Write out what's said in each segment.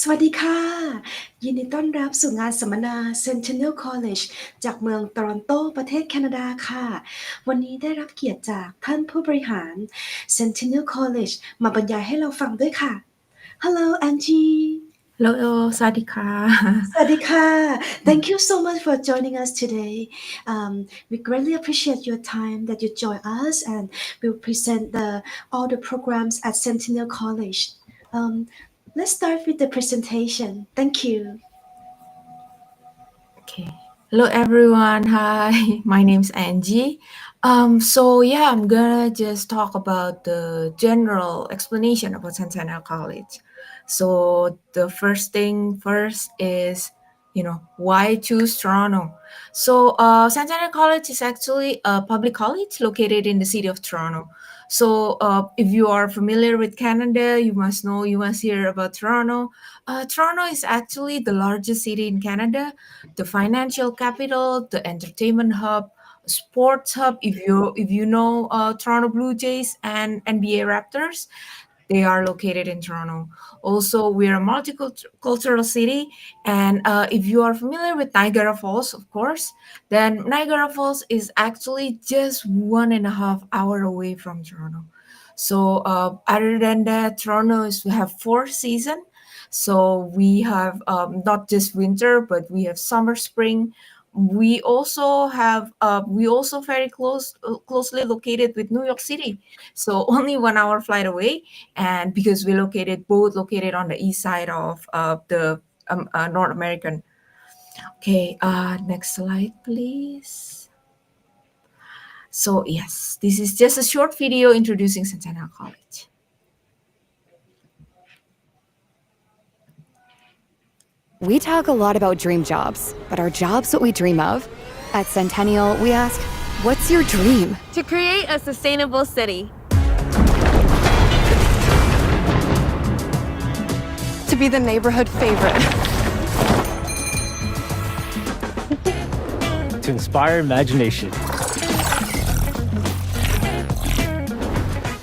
สวัสดีค่ะยินดีต้อนรับสู่งานสัมมนา Centennial College จากเมืองโตรอนโตประเทศแคนาดาค่ะวันนี้ได้รับเกียรติจากท่านผู้บริหาร Centennial College มาบรรยายให้เราฟังด้วยค่ะ Hello Angie Hello สวัสดีค่ะ สวัสดีค่ะ Thank you so much for joining us today. We greatly appreciate your time that you join us and we'll present all the programs at Centennial College. Let's start with the presentation. Thank you. Okay. Hello everyone. Hi, my name's Angie. I'm gonna just talk about the general explanation about Centennial College. So the first thing first is, why choose Toronto? Centennial College is actually a public college located in the city of Toronto. If you are familiar with Canada, you must hear about Toronto. Toronto is actually the largest city in Canada, the financial capital, the entertainment hub, sports hub. If you know Toronto Blue Jays and NBA Raptors, they are located in Toronto. Also, we're a multicultural city, and if you are familiar with Niagara Falls, of course, then Niagara Falls is actually just 1.5 hours away from Toronto. Other than that, Toronto we have 4 seasons. So we have not just winter, but we have summer, spring. We also very closely located with New York City. So only 1 hour flight away, and because we both located on the east side of the North American. Okay, next slide, please. So yes, this is just a short video introducing Centennial College. We talk a lot about dream jobs, but are jobs what we dream of? At Centennial, we ask, what's your dream? To create a sustainable city. To be the neighborhood favorite. To inspire imagination.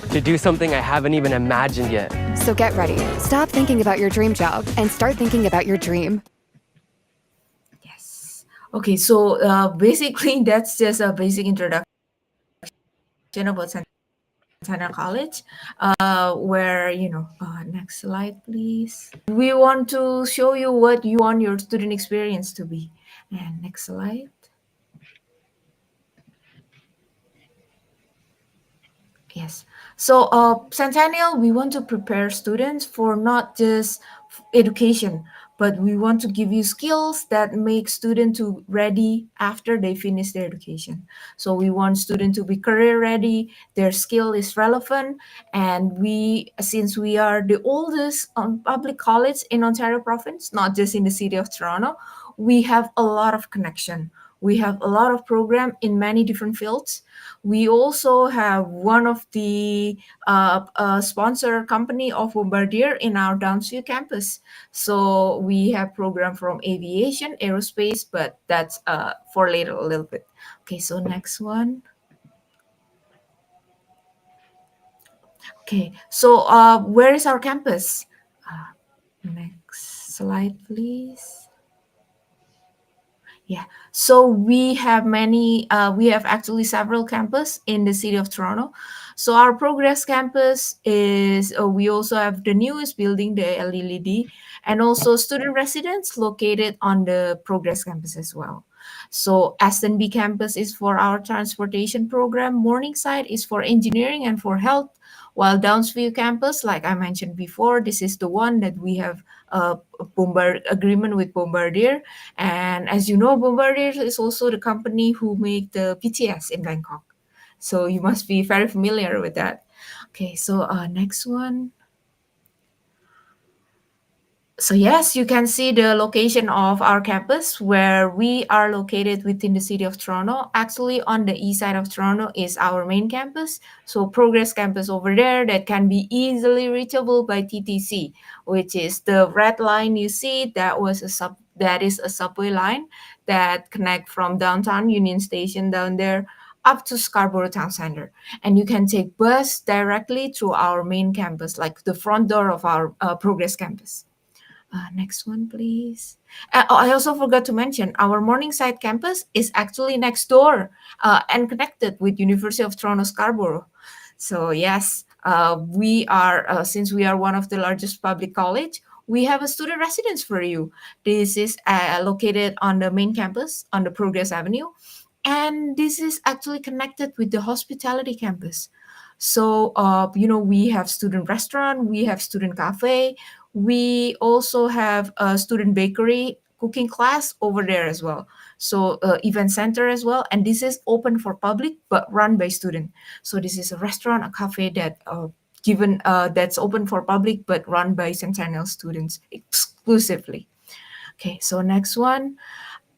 To do something I haven't even imagined yet. So get ready. Stop thinking about your dream job and start thinking about your dream. Yes. Okay, so basically that's just a basic introduction about Centennial College, where, next slide, please. We want to show you what you want your student experience to be. And next slide. Yes. So Centennial, we want to prepare students for not just education, but we want to give you skills that make students ready after they finish their education. So we want students to be career ready, their skill is relevant, and since we are the oldest public college in Ontario province, not just in the city of Toronto, we have a lot of connection. We have a lot of program in many different fields. We also have one of the sponsor company of Bombardier in our Downsview campus. So we have program from aviation, aerospace, but that's for later a little bit. Okay, so next one. Okay, so where is our campus? Next slide, please. Yeah, so we have actually several campus in the city of Toronto. So our Progress campus is, we also have the newest building, the LED, and also student residence located on the Progress campus as well. So SNB campus is for our transportation program, Morningside is for engineering and for health, while Downsview campus, like I mentioned before, this is the one that we have agreement with Bombardier. And as you know, Bombardier is also the company who make the BTS in Bangkok. So you must be very familiar with that. Okay, so next one. So yes, you can see the location of our campus where we are located within the city of Toronto. Actually, on the east side of Toronto is our main campus. So Progress campus over there that can be easily reachable by TTC, which is the red line you see. That is a subway line that connect from downtown Union Station down there up to Scarborough Town Center. And you can take bus directly to our main campus, like the front door of our Progress campus. Next one, please. I also forgot to mention our Morningside campus is actually next door and connected with University of Toronto Scarborough. So yes, we are since we are one of the largest public college, we have a student residence for you. This is located on the main campus on the Progress Avenue, and this is actually connected with the hospitality campus. So we have student restaurant, we have student cafe, we also have a student bakery cooking class over there as well. So event center as well, and this is open for public but run by student. So this is a restaurant, a cafe that given that's open for public but run by Centennial students exclusively. Okay, so next one.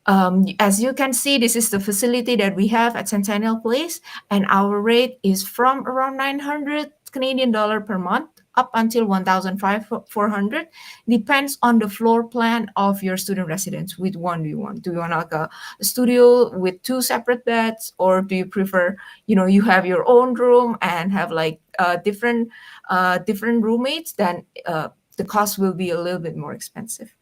As you can see, this is the facility that we have at Centennial Place, and our rate is from around 900 Canadian dollar per month up until 1,400. Depends on the floor plan of your student residence. Which one do you want? Do you want like a studio with 2 separate beds, or do you prefer, you have your own room and have like different roommates? Then the cost will be a little bit more expensive.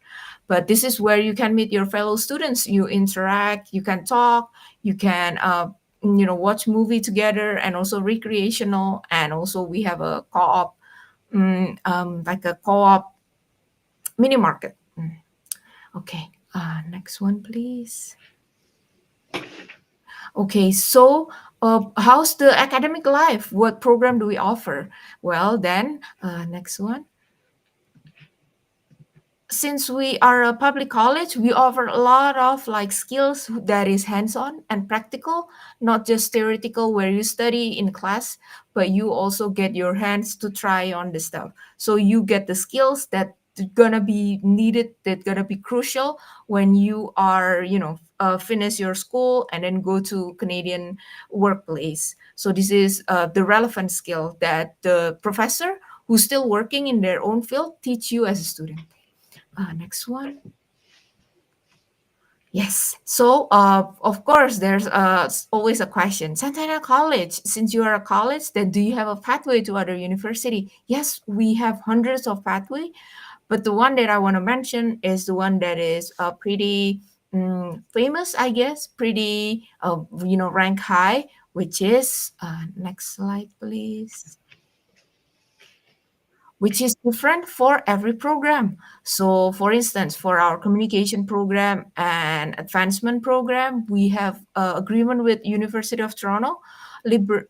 But this is where you can meet your fellow students. You interact, you can talk, you can watch movie together, and also recreational. And also we have a co-op, like a co-op mini market. Okay, next one, please. Okay, so how's the academic life? What program do we offer? Well, then, next one. Since we are a public college, we offer a lot of like skills that is hands-on and practical, not just theoretical where you study in class, but you also get your hands to try on the stuff. So you get the skills that gonna be needed, that gonna be crucial when you are, finish your school and then go to Canadian workplace. So this is the relevant skill that the professor who's still working in their own field teach you as a student. Next one. Yes. So, of course, there's always a question. Centennial College, since you are a college, then do you have a pathway to other university? Yes, we have hundreds of pathway, but the one that I want to mention is the one that is pretty famous, I guess, pretty, rank high, which is, next slide, please. Which is different for every program. So, for instance, for our communication program and advancement program, we have agreement with University of Toronto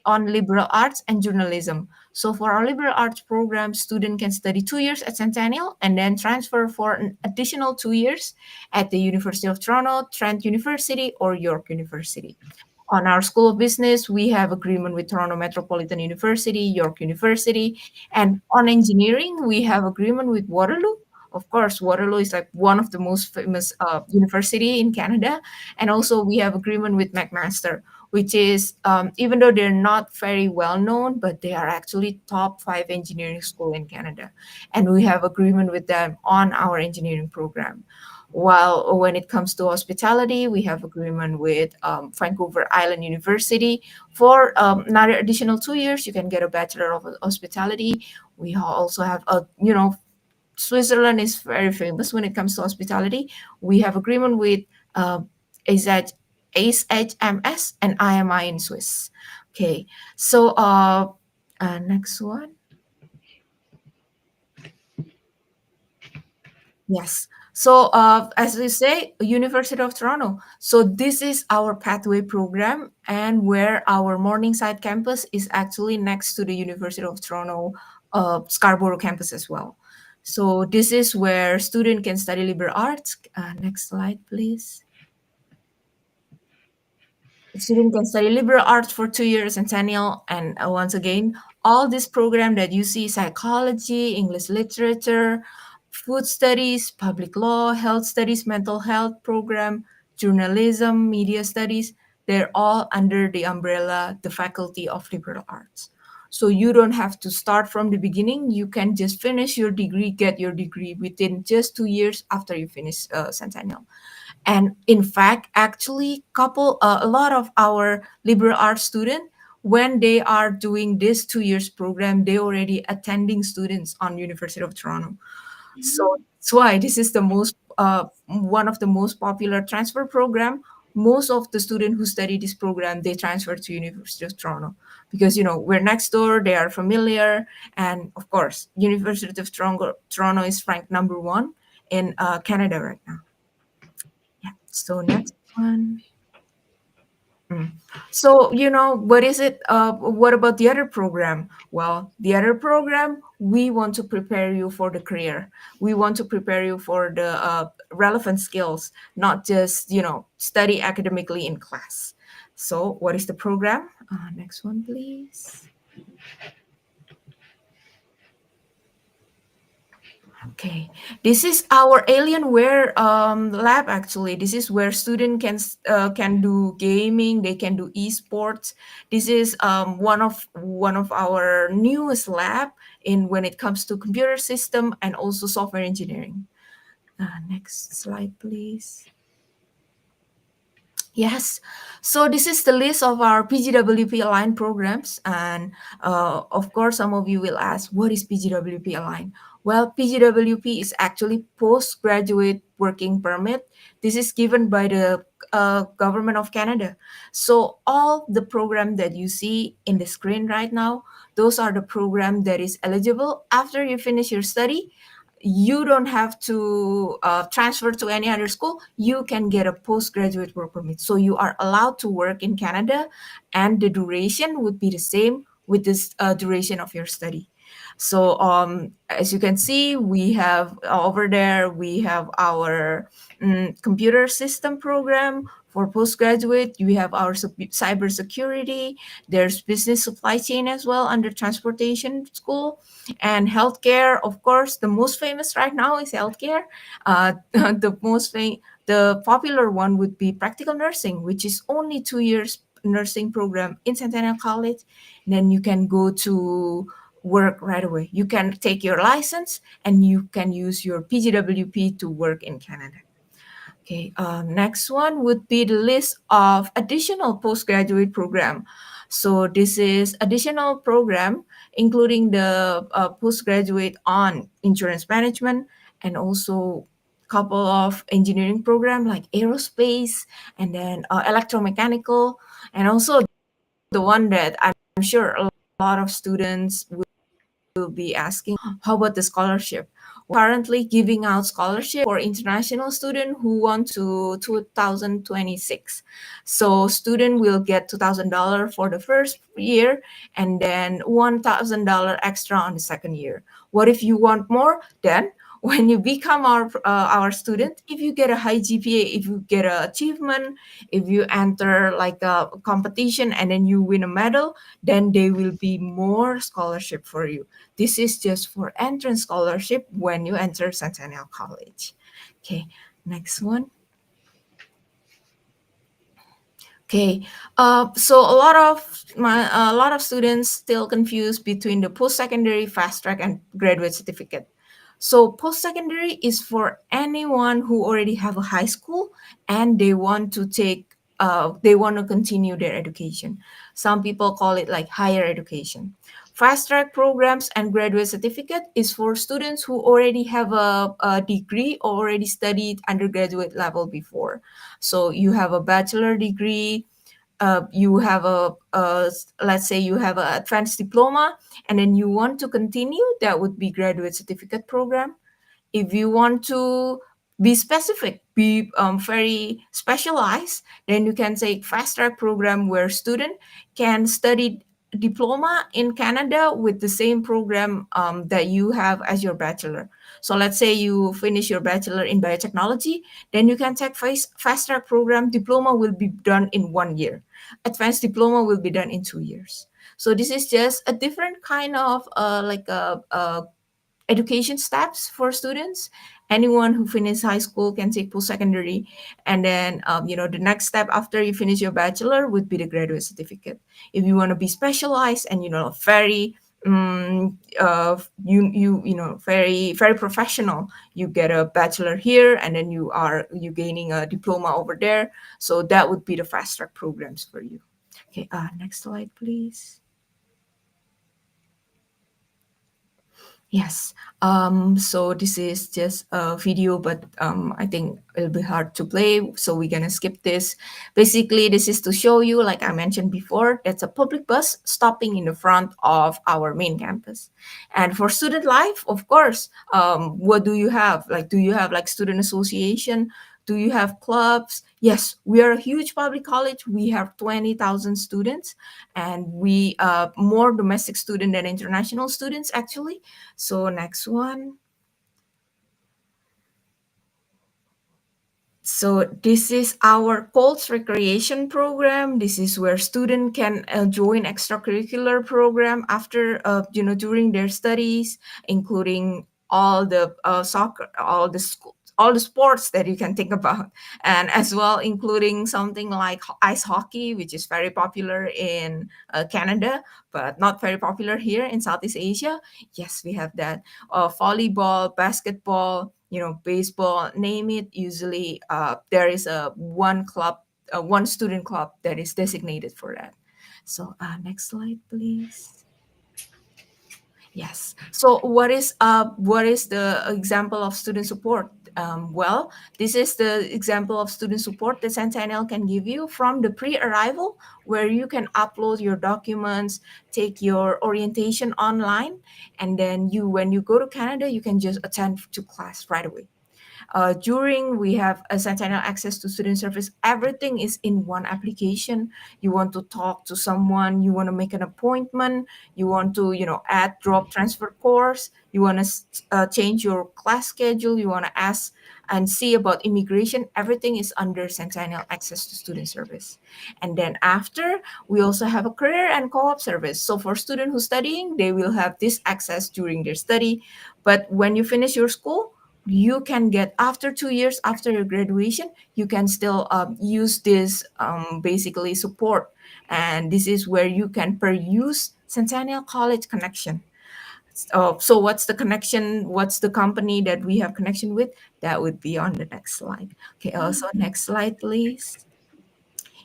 on liberal arts and journalism. So, for our liberal arts program, student can study 2 years at Centennial and then transfer for an additional 2 years at the University of Toronto, Trent University, or York University. On our School of Business, we have agreement with Toronto Metropolitan University, York University, and on engineering, we have agreement with Waterloo. Of course, Waterloo is like one of the most famous university in Canada, and also we have agreement with McMaster, which is even though they're not very well known, but they are actually top 5 engineering school in Canada, and we have agreement with them on our engineering program. While when it comes to hospitality, we have agreement with Vancouver Island University for another additional 2 years. You can get a Bachelor of Hospitality. We also have Switzerland is very famous when it comes to hospitality. We have agreement with ACE-HMS and IMI in Swiss. Okay, so next one. Yes. So, as we say, University of Toronto. So this is our pathway program, and where our Morningside campus is actually next to the University of Toronto Scarborough campus as well. So this is where student can study liberal arts. Next slide, please. Student can study liberal arts for 2 years in Centennial, and once again, all this program that you see, psychology, English literature, food studies, public law, health studies, mental health program, journalism, media studies, they're all under the umbrella, the Faculty of Liberal Arts. So you don't have to start from the beginning. You can just finish your degree, get your degree within just 2 years after you finish Centennial. And in fact, actually, a lot of our liberal arts students, when they are doing this 2 years program, they already attending students on University of Toronto. So That's why this is the most one of the most popular transfer program. Most of the students who study this program, they transfer to University of Toronto because we're next door. They are familiar, and of course, University of Toronto is ranked number one in Canada right now. Yeah. So next one. So, what is it? What about the other program? Well, the other program, we want to prepare you for the career. We want to prepare you for the relevant skills, not just, study academically in class. So, what is the program? Next one, please. Okay, this is our Alienware lab. Actually, this is where students can do gaming. They can do esports. This is one of our newest lab in when it comes to computer system and also software engineering. Next slide, please. Yes. So this is the list of our PGWP aligned programs. And of course, some of you will ask, what is PGWP aligned? Well, PGWP is actually postgraduate working permit. This is given by the government of Canada. So all the program that you see in the screen right now, those are the program that is eligible after you finish your study. You don't have to transfer to any other school. You can get a postgraduate work permit. So you are allowed to work in Canada, and the duration would be the same with this duration of your study. So as you can see, we have over there, we have our computer system program for postgraduate. We have our cybersecurity. There's business supply chain as well under transportation school. And healthcare, of course, the most famous right now is healthcare. The popular one would be practical nursing, which is only 2 years nursing program in Centennial College. And then you can go to work right away. You can take your license and you can use your PGWP to work in Canada. Okay, next one would be the list of additional postgraduate program. So this is additional program including the postgraduate on insurance management and also couple of engineering program like aerospace and then electromechanical, and also the one that I'm sure a lot of students will be asking, how about the scholarship? We're currently giving out scholarship for international student who want to 2026. So student will get $2,000 for the first year and then $1,000 extra on the second year. What if you want more? Then when you become our student, if you get a high GPA, if you get an achievement, if you enter like a competition and then you win a medal, then there will be more scholarship for you. This is just for entrance scholarship when you enter Centennial College. Okay, next one. Okay, so a lot of students still confused between the post-secondary, fast track, and graduate certificate. So post-secondary is for anyone who already have a high school and they want to continue their education. Some people call it like higher education. Fast track programs and graduate certificate is for students who already have a degree or already studied undergraduate level before. So you have a bachelor degree, you have let's say you have an advanced diploma, and then you want to continue, that would be graduate certificate program. If you want to be specific, be very specialized, then you can take fast track program where student can study diploma in Canada with the same program that you have as your bachelor. So let's say you finish your bachelor in biotechnology, then you can take fast track program. Diploma will be done in 1 year. Advanced diploma will be done in 2 years. So this is just a different kind of education steps for students. Anyone who finishes high school can take post-secondary, and then the next step after you finish your bachelor would be the graduate certificate. If you want to be specialized and very very very professional, you get a bachelor here and then you gaining a diploma over there. So that would be the fast track programs for you. Okay, next slide please. Yes. So this is just a video, but I think it'll be hard to play, so we're gonna skip this. Basically, this is to show you, like I mentioned before, that's a public bus stopping in the front of our main campus. And for student life, of course, what do you have? Like, do you have like student association? Do you have clubs? Yes, we are a huge public college. We have 20,000 students, and we more domestic student than international students actually. So next one. So this is our Colts recreation program. This is where student can join extracurricular program after during their studies, including all the soccer, all the sports that you can think about, and as well including something like ice hockey, which is very popular in Canada, but not very popular here in Southeast Asia. Yes, we have that. Volleyball, basketball, baseball, name it. Usually, there is one student club that is designated for that. So, next slide, please. Yes. So what is the example of student support? Well, this is the example of student support that Centennial can give you from the pre-arrival, where you can upload your documents, take your orientation online, and then when you go to Canada, you can just attend to class right away. During we have a Centennial access to student service. Everything is in one application. You want to talk to someone, you want to make an appointment, you want to add drop transfer course, you want to change your class schedule, you want to ask and see about immigration. Everything is under Centennial access to student service. And then after, we also have a career and co-op service. So for students who studying, they will have this access during their study. But when you finish your school, you can get, after 2 years after your graduation, you can still use this basically support. And this is where you can use Centennial College connection. So what's the connection? What's the company that we have connection with? That would be on the next slide. Okay, also next slide, please.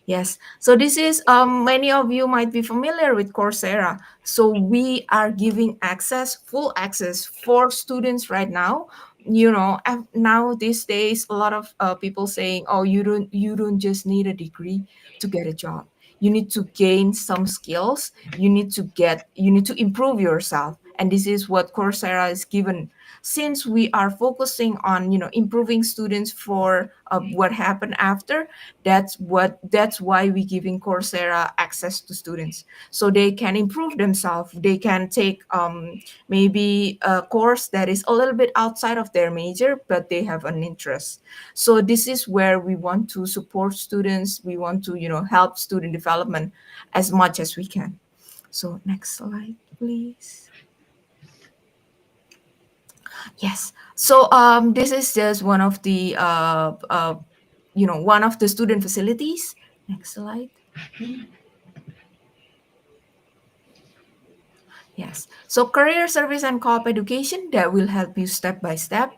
Yes. So this is, many of you might be familiar with Coursera. So we are giving full access for students right now. Now these days, a lot of people saying, "Oh, you don't just need a degree to get a job. You need to gain some skills. You need to improve yourself." And this is what Coursera is given. Since we are focusing on improving students for what happened after, that's why we giving Coursera access to students, so they can improve themselves. They can take maybe a course that is a little bit outside of their major, but they have an interest. So this is where we want to support students. We want to help student development as much as we can. So next slide, please. Yes. So this is just one of the one of the student facilities. Next slide. Yes. So career service and co-op education, that will help you step by step.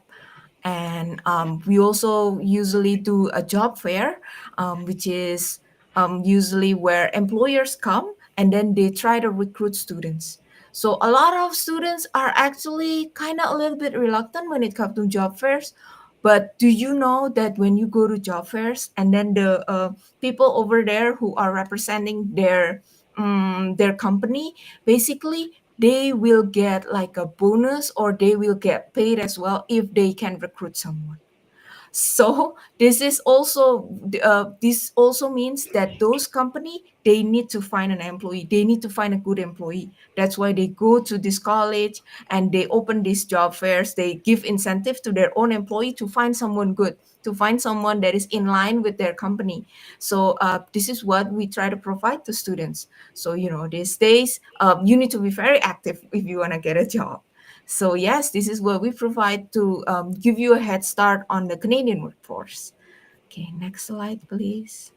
And we also usually do a job fair, which is usually where employers come and then they try to recruit students. So a lot of students are actually kind of a little bit reluctant when it comes to job fairs. But do you know that when you go to job fairs and then the people over there who are representing their company, basically they will get like a bonus, or they will get paid as well if they can recruit someone. So this also means that those company, they need to find an employee. They need to find a good employee. That's why they go to this college and they open these job fairs. They give incentive to their own employee to find someone good, to find someone that is in line with their company. So this is what we try to provide to students. So these days, you need to be very active if you want to get a job. So yes, this is what we provide to give you a head start on the Canadian workforce. Okay, next slide, please.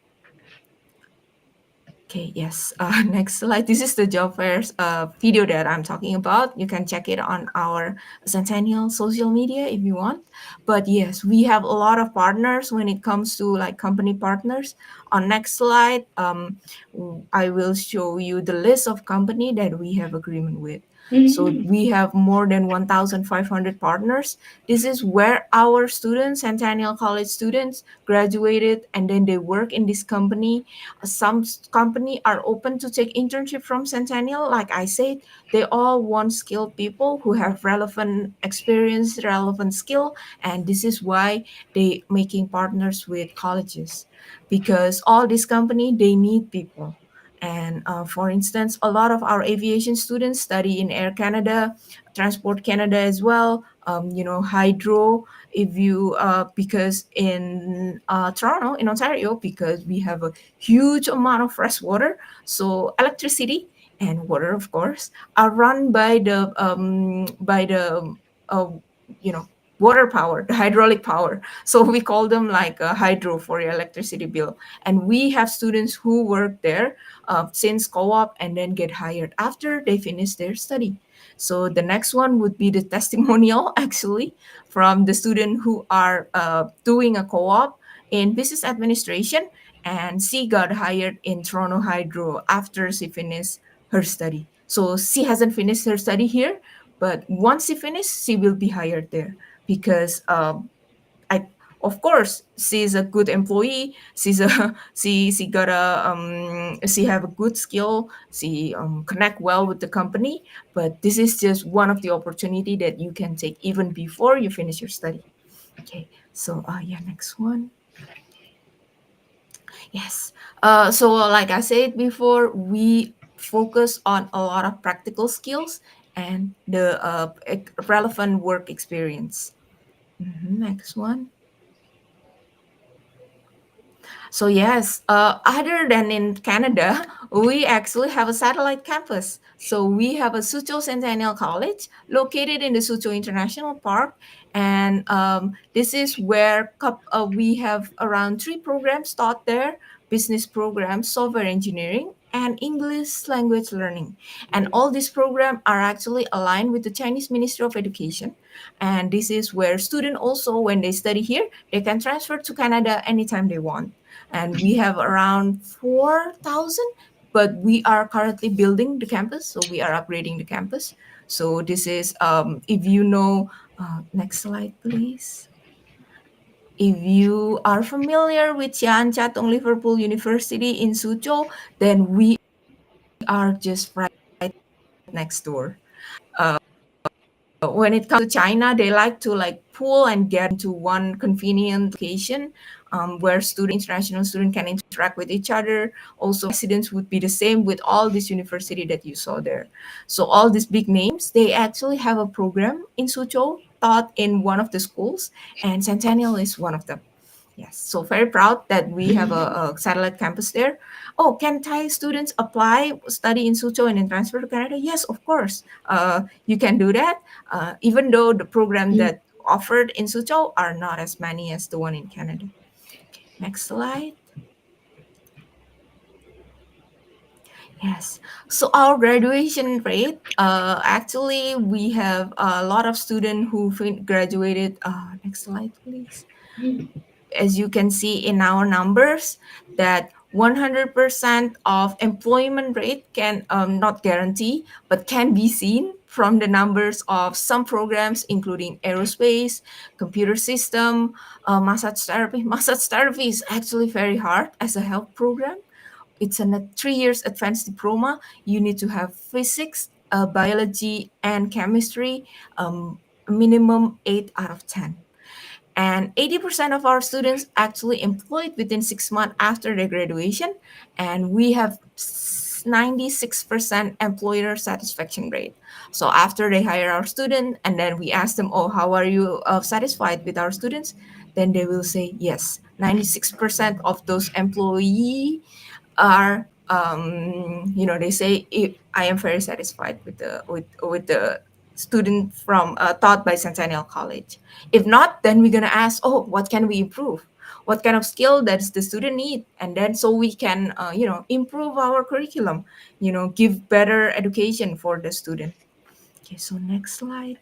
Okay, yes, next slide. This is the job fairs video that I'm talking about. You can check it on our Centennial social media if you want. But yes, we have a lot of partners when it comes to like company partners. On next slide, I will show you the list of company that we have agreement with. So we have more than 1,500 partners. This is where our students, Centennial College students, graduated and then they work in this company. Some company are open to take internship from Centennial. Like I said, they all want skilled people who have relevant experience, relevant skill, and this is why they making partners with colleges, because all this company they need people. And for instance, a lot of our aviation students study in Air Canada, Transport Canada as well. Hydro. If you because in Toronto, in Ontario, because we have a huge amount of fresh water, so electricity and water, of course, are run by the uh, you know water power, the hydraulic power. So we call them like a hydro for your electricity bill. And we have students who work there since co-op and then get hired after they finish their study. So the next one would be the testimonial, actually, from the student who are doing a co-op in business administration, and she got hired in Toronto Hydro after she finished her study. So she hasn't finished her study here, but once she finishes, she will be hired there because I of course she's a good employee. She's a she got a she have a good skill. She connect well with the company. But this is just one of the opportunity that you can take even before you finish your study. Okay, so yeah, next one. Yes. So like I said before, we focus on a lot of practical skills and the relevant work experience. Next one. So yes, other than in Canada, we actually have a satellite campus. So we have a Suzhou Centennial College located in the Suzhou International Park, and this is where we have around 3 programs taught there: business program, software engineering, and English language learning. And all these programs are actually aligned with the Chinese Ministry of Education. And this is where students also, when they study here, they can transfer to Canada anytime they want. And we have around 4,000, but we are currently building the campus, so we are upgrading the campus. So this is, if you know, next slide, please. If you are familiar with Sian Chatong Liverpool University in Suzhou, then we are just right next door. When it comes to China, they like to pool and get into one convenient location where international student can interact with each other. Also, residents would be the same with all this university that you saw there. So all these big names, they actually have a program in Suzhou taught in one of the schools, and Centennial is one of them. Yes, so very proud that we have a satellite campus there. Oh, can Thai students apply, study in Suzhou and then transfer to Canada? Yes, of course. You can do that, even though the program that offered in Suzhou are not as many as the one in Canada. Okay, next slide. Yes. So our graduation rate, actually, we have a lot of students who graduated. Next slide, please. As you can see in our numbers, that 100% of employment rate can not guarantee, but can be seen from the numbers of some programs, including aerospace, computer system, massage therapy. Massage therapy is actually very hard as a health program. It's a 3 years advanced diploma. You need to have physics, biology, and chemistry, minimum 8 out of 10. And 80% of our students actually employed within 6 months after their graduation. And we have 96% employer satisfaction rate. So after they hire our student and then we ask them, oh, how are you satisfied with our students? Then they will say, yes, 96% of those employees are, they say, I am very satisfied with the student from taught by Centennial College. If not, then we're gonna ask, oh, what can we improve? What kind of skill does the student need? And then so we can, improve our curriculum, give better education for the student. Okay, so next slide.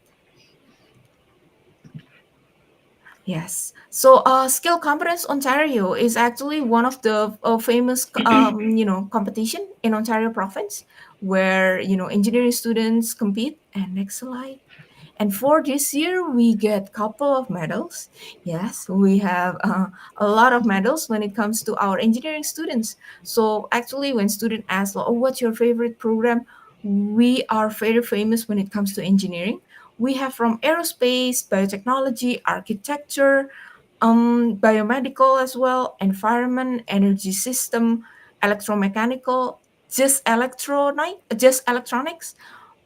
Yes. So, Skill Competence Ontario is actually one of the famous, competition in Ontario province where, engineering students compete. And next slide. And for this year, we get couple of medals. Yes, we have a lot of medals when it comes to our engineering students. So actually, when student asks, "Oh, what's your favorite program?" We are very famous when it comes to engineering. We have from aerospace, biotechnology, architecture, biomedical as well, environment, energy system, electromechanical, just electronics,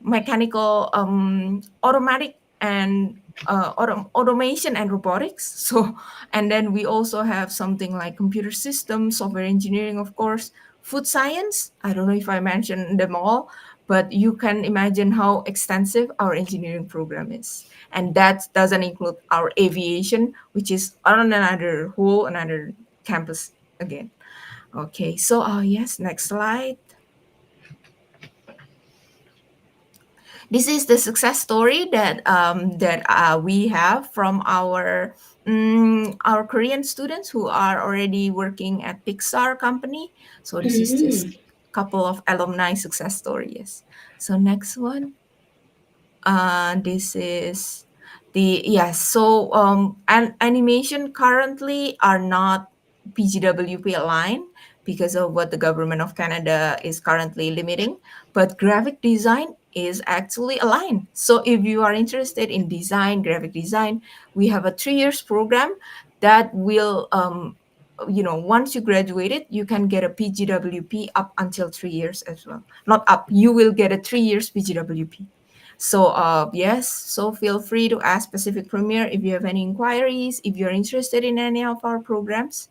mechanical, automatic, and automation and robotics. So, and then we also have something like computer systems, software engineering, of course, food science. I don't know if I mentioned them all, but you can imagine how extensive our engineering program is. And that doesn't include our aviation, which is on another campus again. Okay, so yes, next slide. This is the success story that we have from our Korean students who are already working at Pixar company. So this is just couple of alumni success stories. So next one. This is the yes. So animation currently are not PGWP aligned because of what the government of Canada is currently limiting, but graphic design is actually aligned. So if you are interested in graphic design, we have a 3 years program that will once you graduate it, you can get a PGWP up until 3 years as well. Not up, you will get a 3 years PGWP. So yes, so feel free to ask Pacific Premier if you have any inquiries, if you're interested in any of our programs.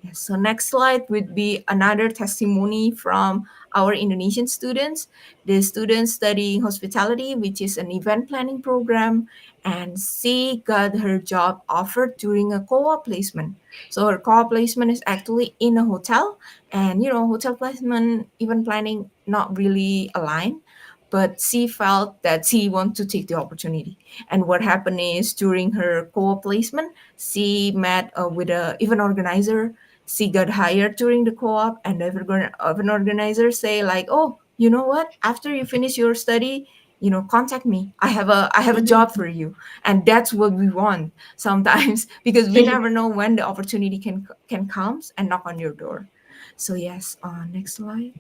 Yes, so next slide would be another testimony from our Indonesian students. The student studying hospitality, which is an event planning program, and she got her job offered during a co-op placement. So her co-op placement is actually in a hotel, and hotel placement, event planning, not really aligned, but she felt that she wanted to take the opportunity. And what happened is during her co-op placement, she met with a event organizer. She got hired during the co-op, and the event organizer say like, "Oh, you know what? After you finish your study, contact me. I have a job for you." And that's what we want sometimes because we never know when the opportunity can come and knock on your door. So yes, next slide.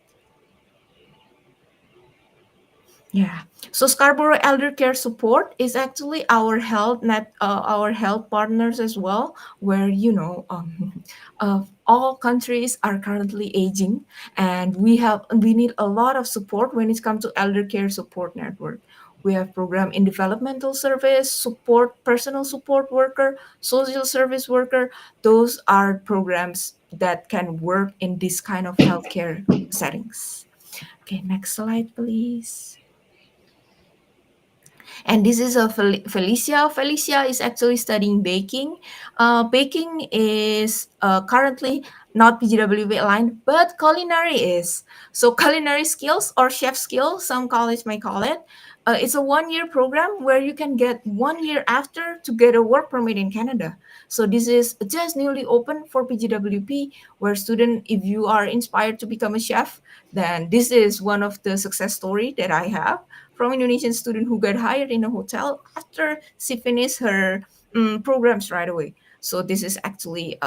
Yeah. So Scarborough Elder Care Support is actually our our health partners as well, where all countries are currently aging, and we need a lot of support when it comes to elder care support network. We have program in developmental service support, personal support worker, social service worker. Those are programs that can work in this kind of healthcare settings. Okay, next slide, please. And this is a Felicia. Felicia is actually studying baking. Baking is currently not PGWB aligned, but culinary is. So culinary skills or chef skills, some college may call it. It's a 1 year program where you can get 1 year after to get a work permit in Canada. So this is just newly open for PGWP, where student, if you are inspired to become a chef, then this is one of the success story that I have from Indonesian student who got hired in a hotel after she finished her programs right away. So this is actually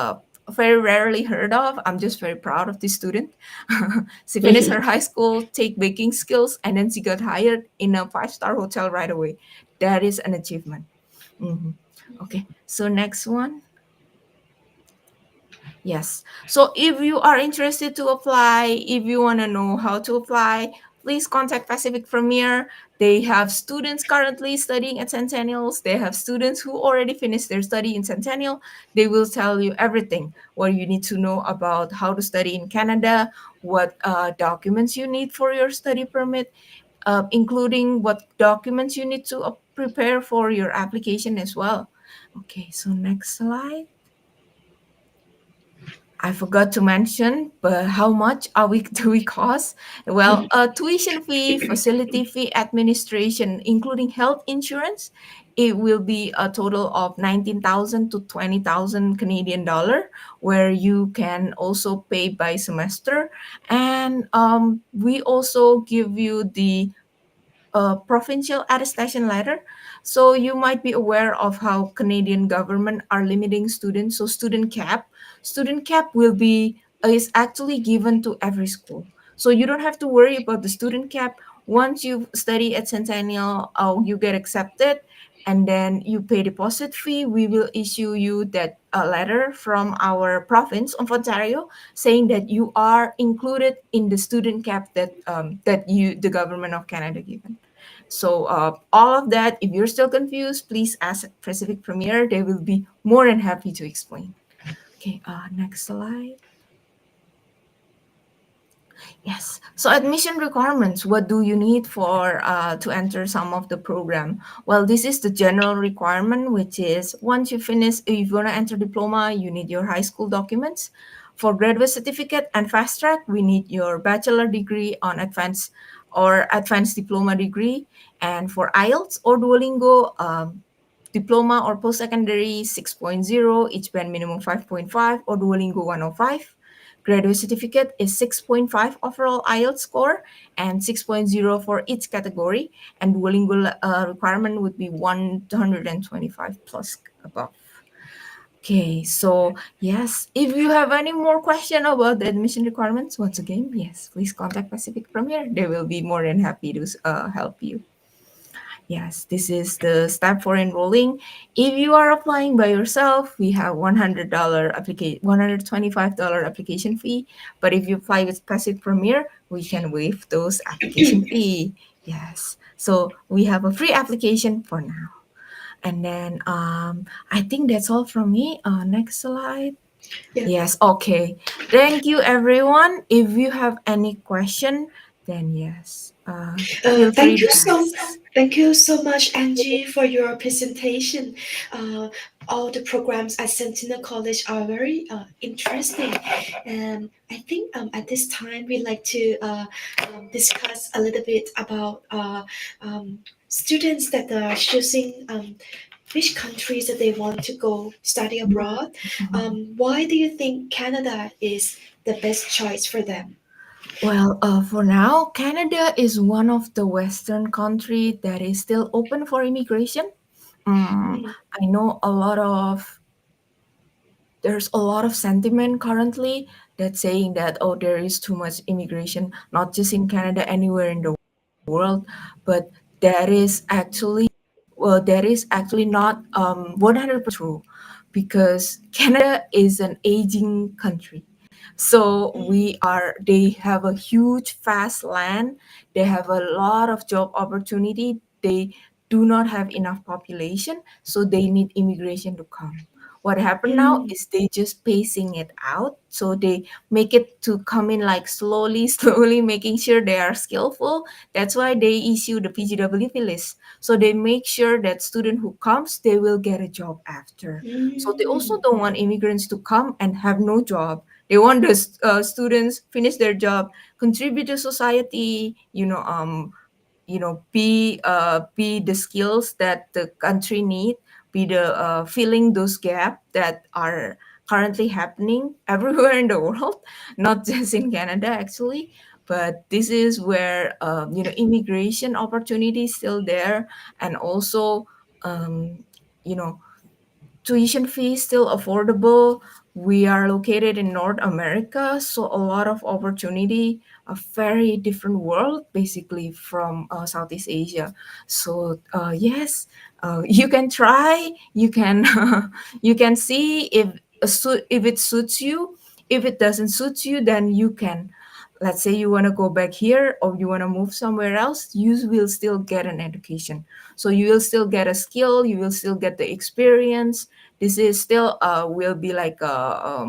very rarely heard of. I'm just very proud of this student. She finished her high school, take baking skills, and then she got hired in a 5-star hotel right away. That is an achievement. Mhm. Okay, so next one. Yes. So if you are interested to apply, if you want to know how to apply, please contact Pacific Premier. They have students currently studying at Centennials. They have students who already finished their study in Centennial. They will tell you everything what you need to know about how to study in Canada, what documents you need for your study permit, including what documents you need to prepare for your application as well. Okay, so next slide. I forgot to mention, but how much do we cost? Well, tuition fee, facility fee, administration, including health insurance, it will be a total of 19,000 to 20,000 Canadian dollar, where you can also pay by semester. And we also give you the provincial attestation letter. So you might be aware of how Canadian government are limiting students. So student cap will be is actually given to every school. So you don't have to worry about the student cap. Once you study at Centennial, you get accepted, and then you pay deposit fee. We will issue you that letter from our province of Ontario saying that you are included in the student cap that the government of Canada given. So all of that, if you're still confused, please ask Pacific Premier. They will be more than happy to explain. Okay, next slide. Yes. So admission requirements. What do you need for to enter some of the program? Well, this is the general requirement, which is once you finish, if you want to enter diploma, you need your high school documents. For graduate certificate and fast track, we need your bachelor degree on advanced or advanced diploma degree. And for IELTS or Duolingo, diploma or post-secondary 6.0, each band minimum 5.5, or Duolingo 105. Graduate certificate is 6.5 overall IELTS score and 6.0 for each category. And Duolingo requirement would be 125 plus above. Okay, so yes, if you have any more question about the admission requirements, once again, yes, please contact Pacific Premier. They will be more than happy to help you. Yes, this is the step for enrolling. If you are applying by yourself, we have $125 application fee. But if you apply with Pacific Premier, we can waive those application fee. Yes, so we have a free application for now. And then I think that's all from me. Next slide. Yeah. Yes, okay. Thank you, everyone. If you have any question, then yes, feel free to ask. Thank you so much, Angie, for your presentation. All the programs at Centennial College are very interesting, and I think at this time we'd like to discuss a little bit about students that are choosing which countries that they want to go study abroad. Why do you think Canada is the best choice for them? Well, for now, Canada is one of the Western country that is still open for immigration. I know there's a lot of sentiment currently that's saying that, oh, there is too much immigration, not just in Canada, anywhere in the world, but that is actually not 100% true, because Canada is an aging country. So they have a huge vast land, they have a lot of job opportunity, they do not have enough population, so they need immigration to come. What happened now is they just pacing it out. So they make it to come in like slowly, making sure they are skillful. That's why they issue the PGWP list. So they make sure that student who comes, they will get a job after. So they also don't want immigrants to come and have no job. They want the students finish their job, contribute to society, be the skills that the country need, be the filling those gaps that are currently happening everywhere in the world, not just in Canada actually. But this is where immigration opportunity is still there, and also tuition fee is still affordable. We are located in North America, so a lot of opportunity, a very different world basically from Southeast Asia. So yes, you can try, you can you can see if it suits you. If it doesn't suit you, then you can, let's say you want to go back here or you want to move somewhere else, you will still get an education. So you will still get a skill, you will still get the experience. This is still will be like a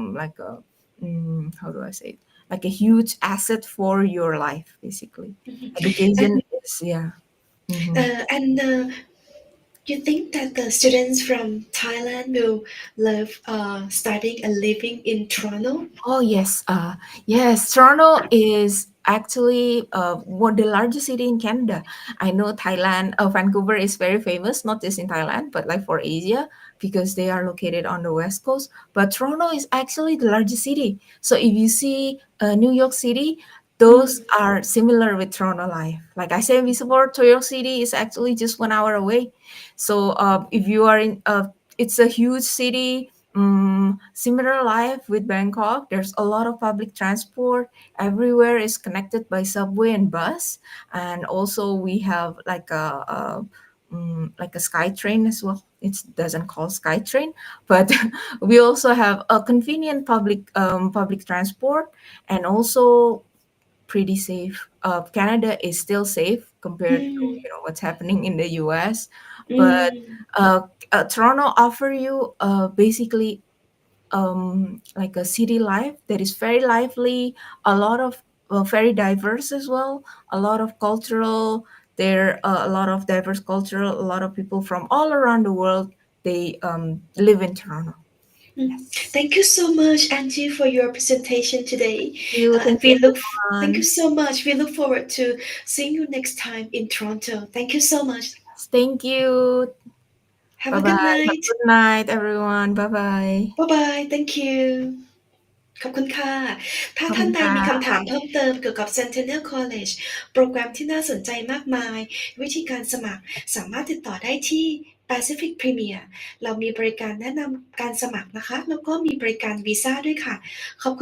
how do I say it? Like a huge asset for your life, basically. Education is And you think that the students from Thailand will love studying and living in Toronto? Oh yes, yes. Toronto is actually the largest city in Canada. I know Thailand, Vancouver is very famous, not just in Thailand, but like for Asia, because they are located on the west coast. But Toronto is actually the largest city. So if you see New York City, those are similar with Toronto life. Like I said before, New York City is actually just 1 hour away. So if you are in, it's a huge city. Similar life with Bangkok. There's a lot of public transport. Everywhere is connected by subway and bus, and also we have like a sky train as well. It doesn't call SkyTrain, but we also have a convenient public transport, and also pretty safe. Canada is still safe compared to what's happening in the U.S. But Toronto offer you basically like a city life that is very lively, a lot of very diverse as well, a lot of cultural. There are a lot of diverse cultural. A lot of people from all around the world they live in Toronto. Yes. Thank you so much, Angie, for your presentation today. Thank We you, look. everyone. Thank you so much. We look forward to seeing you next time in Toronto. Thank you so much. Thank you. Have Bye a good bye. Have a night. good night, everyone. Bye bye. Bye bye. Thank you. ขอบคุณค่ะ ถ้าท่านใดมีคำถามเพิ่มเติมเกี่ยวกับ Centennial College โปรแกรมที่น่าสนใจมากมาย วิธีการสมัครสามารถติดต่อได้ที่ Pacific Premier เรามีบริการแนะนำการสมัครนะคะ แล้วก็มีบริการวีซ่าด้วยค่ะขอบคุณ